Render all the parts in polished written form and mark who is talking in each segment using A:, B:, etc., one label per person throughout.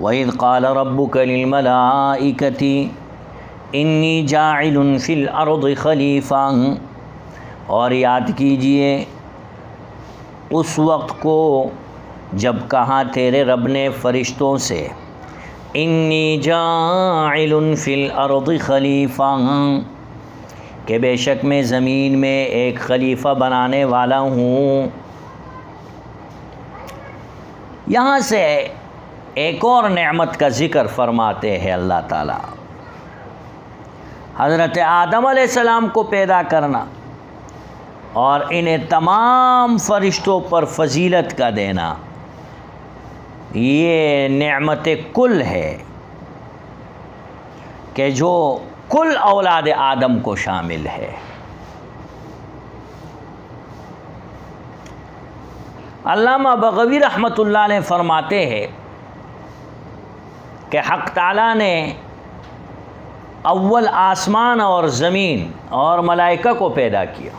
A: وَإِذْ قَالَ رَبُّكَ لِلْمَلَائِكَةِ إِنِّي جَاعِلٌ فِي الْأَرْضِ خَلِيفَةً، اور یاد کیجئے اس وقت کو جب کہا تیرے رب نے فرشتوں سے انی جاعل فی الارض خلیفہ، کہ بے شک میں زمین میں ایک خلیفہ بنانے والا ہوں۔ یہاں سے ایک اور نعمت کا ذکر فرماتے ہیں اللہ تعالیٰ، حضرت آدم علیہ السلام کو پیدا کرنا اور انہیں تمام فرشتوں پر فضیلت کا دینا، یہ نعمت کل ہے کہ جو کل اولاد آدم کو شامل ہے۔ علامہ بغوی رحمۃ اللہ علیہ فرماتے ہیں کہ حق تعالیٰ نے اول آسمان اور زمین اور ملائکہ کو پیدا کیا۔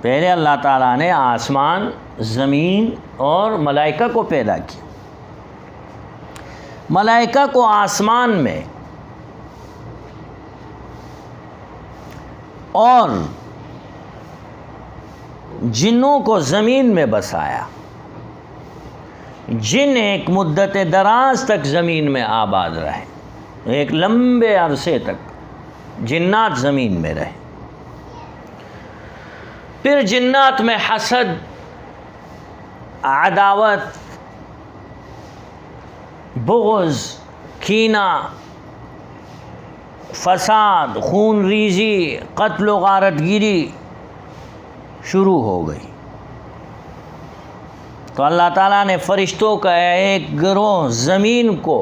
A: پہلے اللہ تعالیٰ نے آسمان، زمین اور ملائکہ کو پیدا کیا۔ ملائکہ کو آسمان میں اور جنوں کو زمین میں بسایا۔ جن ایک مدت دراز تک زمین میں آباد رہے، ایک لمبے عرصے تک جنات زمین میں رہے۔ پھر جنات میں حسد، عداوت، بغض، کینہ، فساد، خون ریزی، قتل و غارت گیری شروع ہو گئی۔ تو اللہ تعالیٰ نے فرشتوں کا ایک گروہ زمین کو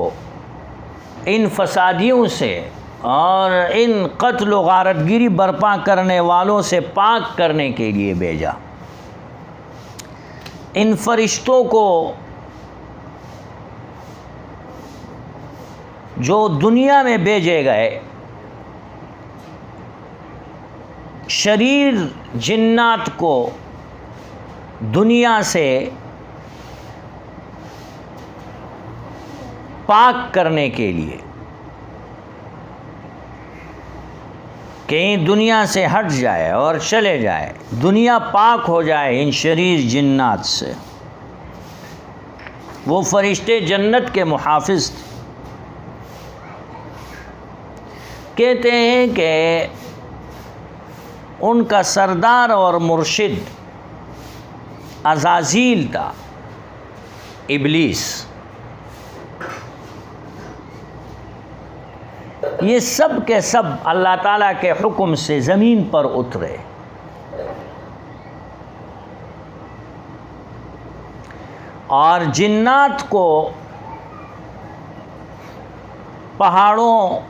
A: ان فسادیوں سے اور ان قتل و غارت گیری برپا کرنے والوں سے پاک کرنے کے لیے بھیجا۔ ان فرشتوں کو جو دنیا میں بھیجے گئے، شریر جنات کو دنیا سے پاک کرنے کے لیے، کہیں دنیا سے ہٹ جائے اور چلے جائے، دنیا پاک ہو جائے ان شریر جنات سے۔ وہ فرشتے جنت کے محافظ تھے۔ کہتے ہیں کہ ان کا سردار اور مرشد عزازیل تھا، ابلیس۔ یہ سب کے سب اللہ تعالیٰ کے حکم سے زمین پر اترے۔ اور جنات کو پہاڑوں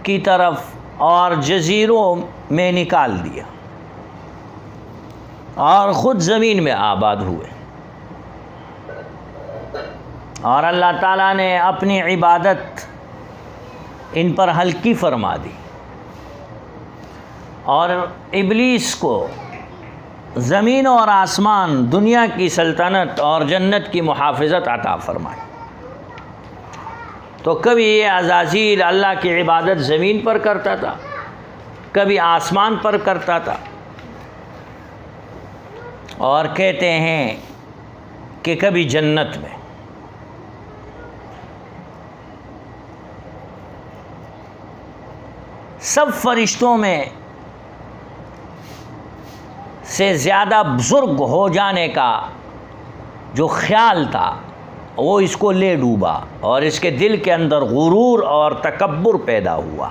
A: کی طرف اور جزیروں میں نکال دیا اور خود زمین میں آباد ہوئے، اور اللہ تعالیٰ نے اپنی عبادت ان پر ہلکی فرما دی، اور ابلیس کو زمین اور آسمان، دنیا کی سلطنت اور جنت کی محافظت عطا فرمائی۔ تو کبھی یہ عزازیل اللہ کی عبادت زمین پر کرتا تھا، کبھی آسمان پر کرتا تھا، اور کہتے ہیں کہ کبھی جنت میں۔ سب فرشتوں میں سے زیادہ بزرگ ہو جانے کا جو خیال تھا وہ اس کو لے ڈوبا، اور اس کے دل کے اندر غرور اور تکبر پیدا ہوا۔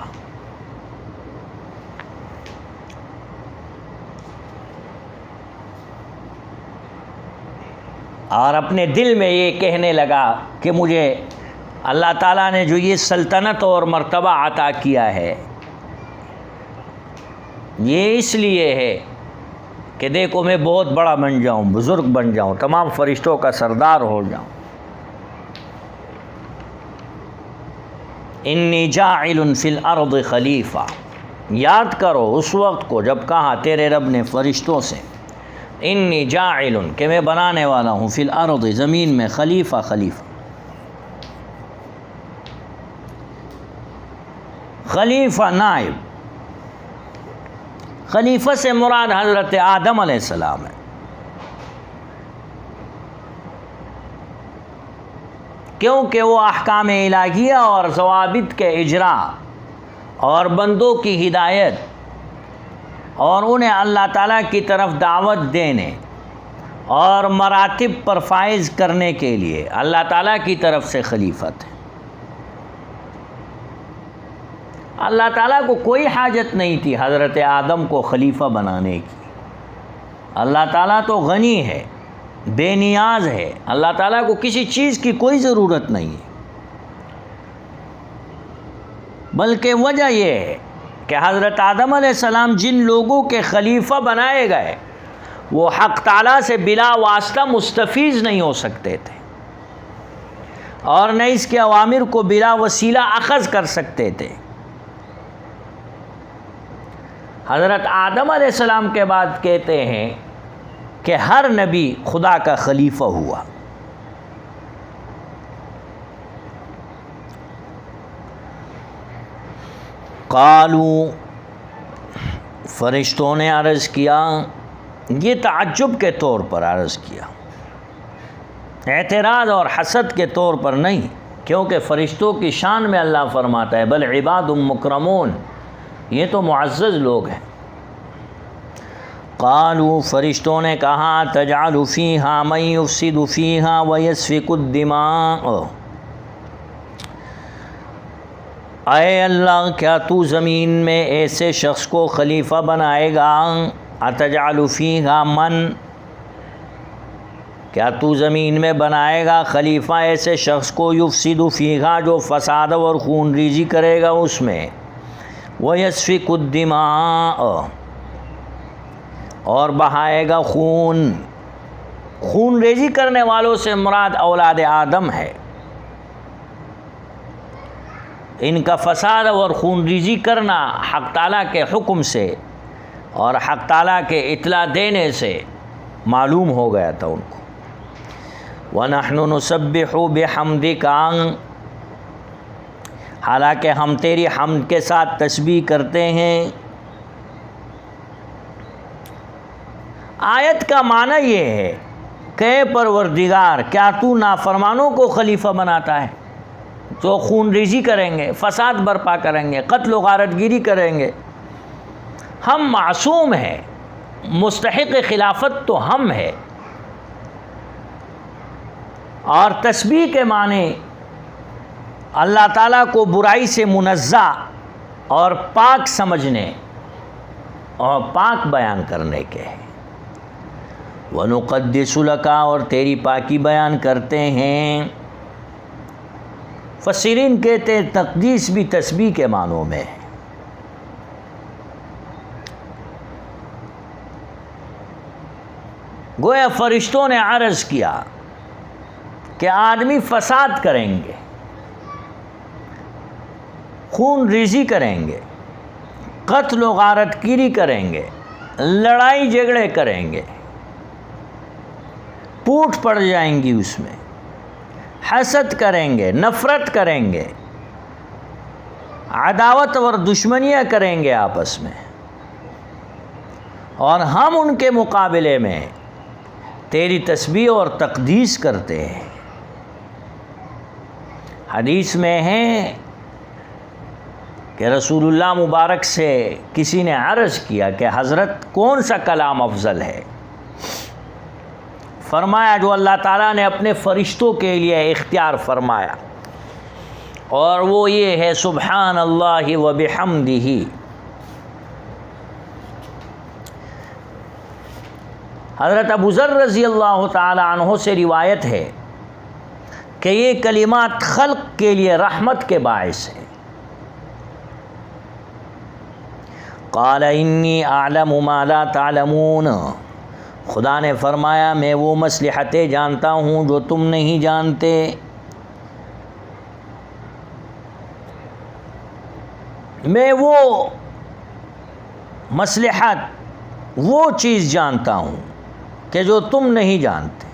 A: اور اپنے دل میں یہ کہنے لگا کہ مجھے اللہ تعالیٰ نے جو یہ سلطنت اور مرتبہ عطا کیا ہے، یہ اس لیے ہے کہ دیکھو میں بہت بڑا بن جاؤں، بزرگ بن جاؤں، تمام فرشتوں کا سردار ہو جاؤں۔ انی جاعل فی الارض خلیفہ، یاد کرو اس وقت کو جب کہا تیرے رب نے فرشتوں سے انی جاعل، کہ میں بنانے والا ہوں، فی الارض، زمین میں، خلیفہ، خلیفہ نائب، خلیفہ سے مراد حضرت آدم علیہ السلام ہے، کیونکہ وہ احکام الہیہ اور ضوابط کے اجرا اور بندوں کی ہدایت اور انہیں اللہ تعالیٰ کی طرف دعوت دینے اور مراتب پر فائز کرنے کے لیے اللہ تعالیٰ کی طرف سے خلیفت ہے۔ اللہ تعالیٰ کو کوئی حاجت نہیں تھی حضرت آدم کو خلیفہ بنانے کی۔ اللہ تعالیٰ تو غنی ہے، بے نیاز ہے، اللہ تعالیٰ کو کسی چیز کی کوئی ضرورت نہیں ہے، بلکہ وجہ یہ ہے کہ حضرت آدم علیہ السلام جن لوگوں کے خلیفہ بنائے گئے وہ حق تعالیٰ سے بلا واسطہ مستفیض نہیں ہو سکتے تھے اور نہ اس کے اوامر کو بلا وسیلہ اخذ کر سکتے تھے۔ حضرت آدم علیہ السلام کے بعد کہتے ہیں کہ ہر نبی خدا کا خلیفہ ہوا۔ قالوا، فرشتوں نے عرض کیا، یہ تعجب کے طور پر عرض کیا، اعتراض اور حسد کے طور پر نہیں، کیونکہ فرشتوں کی شان میں اللہ فرماتا ہے بل عباد مکرمون، یہ تو معزز لوگ ہیں۔ قالوا، فرشتوں نے کہا، تجعل فیہا من یفسد فیہا ویسفک الدماء، اے اللہ کیا تو زمین میں ایسے شخص کو خلیفہ بنائے گا، اتجعل فیہا من، کیا تو زمین میں بنائے گا خلیفہ ایسے شخص کو، یفسد فیہا، جو فساد اور خون ریزی کرے گا اس میں، ویسفک الدماء، اور بہائے گا خون۔ خون ریزی کرنے والوں سے مراد اولاد آدم ہے، ان کا فساد اور خون ریزی کرنا حق تعالیٰ کے حکم سے اور حق تعالیٰ کے اطلاع دینے سے معلوم ہو گیا تھا ان کو۔ وَنَحْنُ نُسَبِّحُ بِحَمْدِكَ، حالانکہ ہم تیری حمد کے ساتھ تسبیح کرتے ہیں۔ آیت کا معنی یہ ہے کہ پروردگار کیا تو نافرمانوں کو خلیفہ بناتا ہے جو خون ریزی کریں گے، فساد برپا کریں گے، قتل و غارت گیری کریں گے؟ ہم معصوم ہیں، مستحق خلافت تو ہم ہے۔ اور تسبیح کے معنی اللہ تعالیٰ کو برائی سے منزہ اور پاک سمجھنے اور پاک بیان کرنے کے ہیں۔ وَنُقَدِّسُ لَكَ، اور تیری پاکی بیان کرتے ہیں۔ مفسرین کہتے ہیں تقدیس بھی تسبیح کے معنوں میں ہے۔ گویا فرشتوں نے عرض کیا کہ آدمی فساد کریں گے، خون ریزی کریں گے، قتل و غارت گیری کریں گے، لڑائی جھگڑے کریں گے، پوٹ پڑ جائیں گی اس میں، حسد کریں گے، نفرت کریں گے، عداوت اور دشمنیاں کریں گے آپس میں، اور ہم ان کے مقابلے میں تیری تسبیح اور تقدیس کرتے ہیں۔ حدیث میں ہے کہ رسول اللہ مبارک سے کسی نے عرض کیا کہ حضرت کون سا کلام افضل ہے؟ فرمایا جو اللہ تعالیٰ نے اپنے فرشتوں کے لیے اختیار فرمایا، اور وہ یہ ہے سبحان اللہ و بحمدہ۔ حضرت ابو ذر رضی اللہ تعالی عنہ سے روایت ہے کہ یہ کلمات خلق کے لیے رحمت کے باعث ہیں۔ قال انی اعلم ما لا تعلمون، خدا نے فرمایا میں وہ مصلحتیں جانتا ہوں جو تم نہیں جانتے۔ میں وہ مصلحت، وہ چیز جانتا ہوں کہ جو تم نہیں جانتے۔